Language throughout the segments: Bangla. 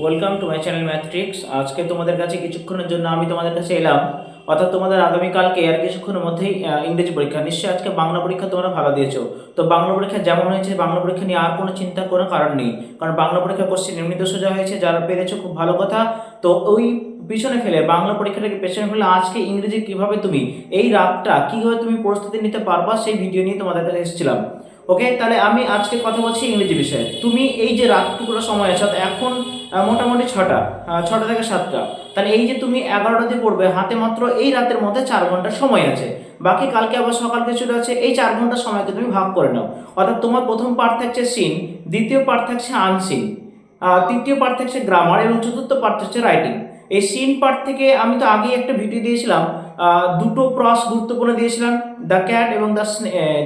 Welcome to my channel Mathtricks. আজকে তোমাদের কাছে কিছুক্ষণের জন্য আমি তোমাদের কাছে এলাম, অর্থাৎ তোমাদের আগামীকালকে আর কিছুক্ষণের মধ্যেই ইংরেজি পরীক্ষা। নিশ্চয়ই আজকে বাংলা পরীক্ষা তোমরা ভালো দিয়েছো। তো বাংলা পরীক্ষা যেমন হয়েছে, বাংলা পরীক্ষা নিয়ে আর কোনো চিন্তার কোনো কারণ নেই, কারণ বাংলা পরীক্ষার কোশ্চেন এমনিতে সোজা হয়েছে। যারা পেরেছো খুব ভালো কথা। তো ওই পিছনে ফেলে বাংলা পরীক্ষাটাকে পেছনে ফেলে আজকে ইংরেজি কিভাবে তুমি এই রাতটা কিভাবে তুমি প্রস্তুতি নিতে পারবা সেই ভিডিও নিয়ে তোমাদের কাছে এসেছিলাম। ওকে, তাহলে আমি আজকে কথা বলছি ইংরেজি বিষয়ে। তুমি এই যে রাতটুকুর সময় আছে, এখন মোটামুটি ছটা থেকে 7টা, তাহলে এই যে তুমি 11টাতে পড়বে, হাতে মাত্র এই রাতের মধ্যে 4 ঘন্টা সময় আছে। বাকি কালকে আবার সকাল কিছুটা আছে। এই 4 ঘন্টা সময়কে তুমি ভাগ করে নাও। অর্থাৎ তোমার প্রথম পার্ট থাকছে সিন, দ্বিতীয় পার্ট থাকছে আনসিন, তৃতীয় পার্ট থাকছে গ্রামার এবং চতুর্থ পার্ট হচ্ছে রাইটিং। এই সিন পার্ট থেকে আমি তো আগেই একটা ভিডিও দিয়েছিলাম, দুটো প্রস গুরুত্বপূর্ণ দিয়েছিলাম, দ্য ক্যাট এবং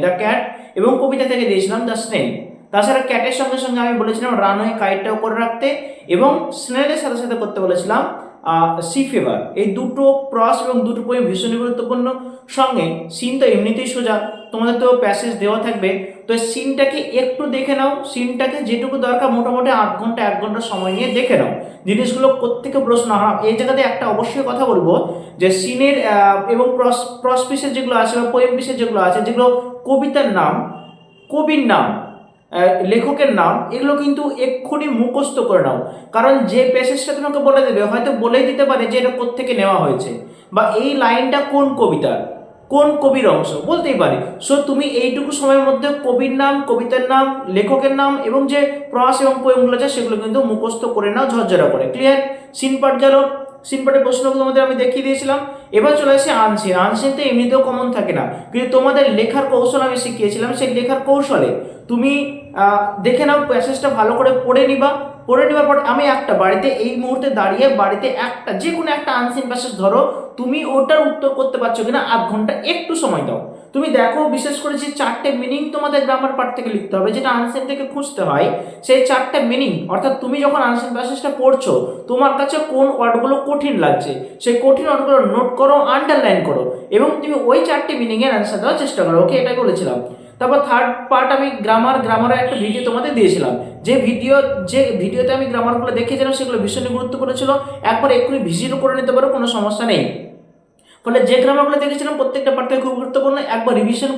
দ্য ক্যাট, এবং কবিতা থেকে দিয়েছিলাম দ্য স্নেল। তাছাড়া ক্যাটের সঙ্গে সঙ্গে আমি বলেছিলাম রানওয়ে কাইটটাও করে রাখতে, এবং স্নেলের সাথে সাথে করতে বলেছিলাম সি ফেভার। এই দুটো প্রস এবং দুটো পোয়েম ভীষণই গুরুত্বপূর্ণ। সঙ্গে সিন তো এমনিতেই সোজা, তোমাদের তো প্যাসেজ দেওয়া থাকবে। তো সিনটাকে একটু দেখে নাও, সিনটাকে যেটুকু দরকার মোটামুটি 8 ঘন্টা 1 ঘন্টা সময় নিয়ে দেখে নাও। জিনিসগুলো কোত্থেকে প্রশ্ন হয় এই জায়গাতে একটা অবশ্যই কথা বলবো, যে সিনের এবং প্রস পিসের যেগুলো আছে বা পোয়েম পিসের যেগুলো আছে, যেগুলো কবিতার নাম, কবির নাম, লেখকের নাম, এগুলো কিন্তু এক্ষুনি মুখস্থ করে নাও। কারণ যে প্যাসেজটা তোমাকে বলে দেবে, হয়তো বলেই দিতে পারে যে এটা কোত্থেকে নেওয়া হয়েছে, বা এই লাইনটা কোন কবিতার, কোন কবির অংশ বলতেই পারে। সো তুমি এইটুকু সময়ের মধ্যে কবির নাম, কবিতার নাম, লেখকের নাম এবং যে প্রস এবং পোয়েমগুলো আছে সেগুলো কিন্তু মুখস্থ করে নাও ঝরঝরা করে। ক্লিয়ার? সিন পার্ট গেল। সিন পার্টের প্রশ্নগুলো তোমাদের আমি দেখিয়ে দিয়েছিলাম। এবার চলে আসে আনসিন। আনসিন তো এমনিতেও কমন থাকে না, কিন্তু তোমাদের লেখার কৌশল আমি শিখিয়েছিলাম। সেই লেখার কৌশলে তুমি দেখে নাও, প্যাসেজটা ভালো করে পড়ে নিবা। পড়ে নেবার পর আমি একটা বাড়িতে এই মুহূর্তে দাঁড়িয়ে বাড়িতে একটা যে কোনো একটা আনসিন প্যাসেজ ধরো, তুমি ওটার উত্তর করতে পারছো কিনা 8 ঘন্টা একটু সময় দাও। তুমি দেখো, বিশেষ করে যে 4টে মিনিং তোমাদের গ্রামার পার্ট থেকে লিখতে হবে, যেটা আনসিন থেকে খুঁজতে হয়, সেই 4টে মিনিং। অর্থাৎ তুমি যখন আনসিন প্যাসেজটা পড়ছো, তোমার কাছে কোন ওয়ার্ডগুলো কঠিন লাগছে, সেই কঠিন ওয়ার্ডগুলো নোট করো, আন্ডারলাইন করো, এবং তুমি ওই 4টে মিনিংয়ের অ্যান্সার দেওয়ার চেষ্টা করো। ওকে, এটাই বলেছিলাম। তারপর থার্ড পার্ট আমি গ্রামারের একটা ভিডিও তোমাদের দিয়েছিলাম। যে ভিডিওতে আমি গ্রামারগুলো দেখিয়েছিলাম সেগুলো ভীষণই গুরুত্বপূর্ণ ছিল। একবার এক্ষুনি ভিজিটও করে নিতে পারো, কোনো সমস্যা নেই। ফলে যে গ্রামারগুলো দেখেছিলাম প্রত্যেকটা পার্ট থেকে খুব গুরুত্বপূর্ণ। একবার রিভিশন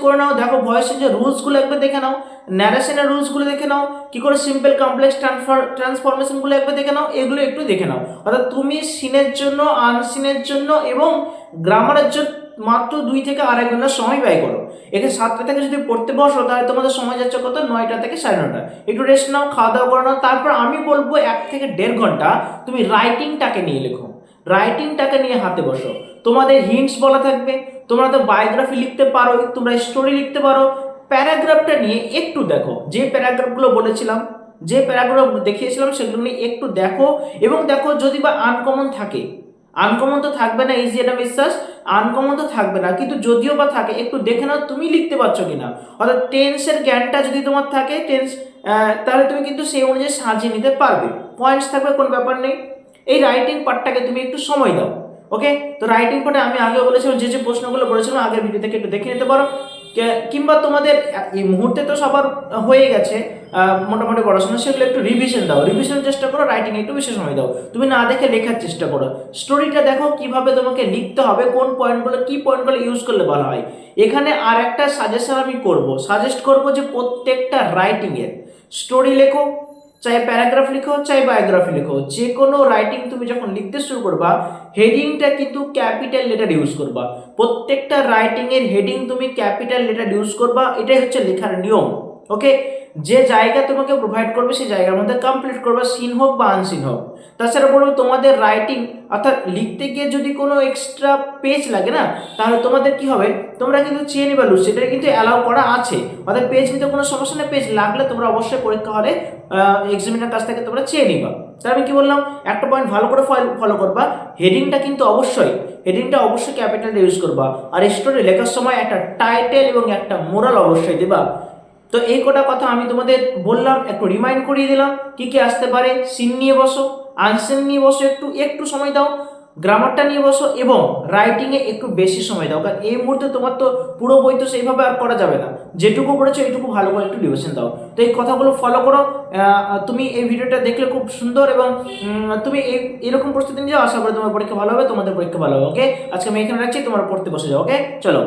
করে নাও, দেখো ভয়েসের যে রুলসগুলো একবার দেখে নাও, ন্যারেশনের রুলসগুলো দেখে নাও, কি করে সিম্পল কমপ্লেক্স ট্রান্সফরমেশনগুলো একবার দেখে নাও, এগুলো একটু দেখে নাও। অর্থাৎ তুমি সিনের জন্য, আনসিনের জন্য এবং গ্রামারের জন্য মাত্র 2 থেকে 2.5 ঘন্টা সময় ব্যয় করো। এখানে 7টা থেকে যদি পড়তে বসো, তাহলে তোমাদের সময় যাচ্ছে কত, 9টা থেকে 9:30। একটু রেস্ট নাও, খাওয়া দাওয়া করে নাও। তারপর আমি বলবো 1 থেকে 1.5 ঘন্টা তুমি রাইটিংটাকে নিয়ে লেখো। রাইটিংটাকে নিয়ে হাতে বসো। তোমাদের হিন্টস বলা থাকবে, তোমরা তো বায়োগ্রাফি লিখতে পারো, তোমরা স্টোরি লিখতে পারো। প্যারাগ্রাফটা নিয়ে একটু দেখো, যে প্যারাগ্রাফগুলো বলেছিলাম, যে প্যারাগ্রাফ দেখিয়েছিলাম সেগুলো নিয়ে একটু দেখো, এবং দেখো যদি বা আনকমন থাকে। আনকমন তো থাকবে না, ইজি এটা বিশ্বাস। আনকমন তো থাকবে না, কিন্তু যদিও বা থাকে একটু দেখে নাও তুমি লিখতে পারছো কিনা। অর্থাৎ টেন্সের জ্ঞানটা যদি তোমার থাকে, তাহলে তুমি কিন্তু সেই অনুযায়ী সাজিয়ে নিতে পারবে। পয়েন্টস থাকবে, কোনো ব্যাপার নেই। এই রাইটিং পার্টটাকে তুমি একটু সময় দাও। ওকে, তো রাইটিং পার্টে আমি আগেও বলেছিলাম, যে প্রশ্নগুলো বলেছিলাম আগের ভিডিও থেকে একটু দেখে নিতে পারো। কিংবা তোমাদের এই মুহূর্তে তো সবার হয়ে গেছে মোটামুটি পড়াশোনা, সেগুলো একটু রিভিশন দাও, রিভিশনের চেষ্টা করো, রাইটিং একটু বেশি সময় দাও। তুমি না দেখে লেখার চেষ্টা করো। স্টোরিটা দেখো কিভাবে তোমাকে লিখতে হবে, কোন পয়েন্টগুলো, কি পয়েন্টগুলো ইউজ করলে ভালো হয়। এখানে আর একটা সাজেশন আমি সাজেস্ট করব, যে প্রত্যেকটা রাইটিংয়ের স্টোরি লেখো, চাই প্যারাগ্রাফ লিখো, চাই বায়োগ্রাফি লিখো, যে কোনো রাইটিং তুমি যখন লিখতে শুরু করবা, হেডিংটা কিন্তু ক্যাপিটাল লেটার ইউজ করবা। প্রত্যেকটা রাইটিং এর হেডিং তুমি ক্যাপিটাল লেটার ইউজ করবা, এটাই হচ্ছে লেখার নিয়ম। ওকে, যে জায়গা তোমাকে প্রোভাইড করবে সেই জায়গার মধ্যে কমপ্লিট করবা, সিন হোক বা আনসিন হোক। তাছাড়া বলবো, তোমাদের রাইটিং অর্থাৎ লিখতে গিয়ে যদি কোনো এক্সট্রা পেজ লাগে না, তাহলে তোমাদের কি হবে, তোমরা কিন্তু চেয়ে নিবা লুজ, সেটা কিন্তু অ্যালাউ করা আছে। অর্থাৎ পেজ নিতে কোনো সমস্যা নেই, পেজ লাগলে তোমরা অবশ্যই পরীক্ষা হলে এক্সামিনার কাছ থেকে তোমরা চেয়ে নিবা। তাই আমি কি বললাম, একটা পয়েন্ট ভালো করে ফলো করবা, হেডিংটা কিন্তু অবশ্যই ক্যাপিটাল ইউজ করবা। আর স্টোরি লেখার সময় একটা টাইটেল এবং একটা মোরাল অবশ্যই দিবা। তো এই কটা কথা আমি তোমাদের বললাম, একটু রিমাইন্ড করিয়ে দিলাম কি কি আসতে পারে। সিন নিয়ে বসো, আনসিন নিয়ে বসো, একটু সময় দাও। গ্রামারটা নিয়ে বসো এবং রাইটিংয়ে একটু বেশি সময় দাও, কারণ এই মুহূর্তে তোমার তো পুরো বই তো সেইভাবে আর করা যাবে না, যেটুকু পড়েছো এইটুকু ভালো করে একটু ডিভিশন দাও। তো এই কথাগুলো ফলো করো। তুমি এই ভিডিওটা দেখলে খুব সুন্দর এবং তুমি এরকম প্রস্তুতি নিয়ে যাও, আশা করি তোমার পরীক্ষা ভালো হবে, তোমাদের পরীক্ষা ভালো হবে। ওকে, আজকে আমি এখানে রাখছি, তোমার পড়তে বসে যাও। ওকে, চলো।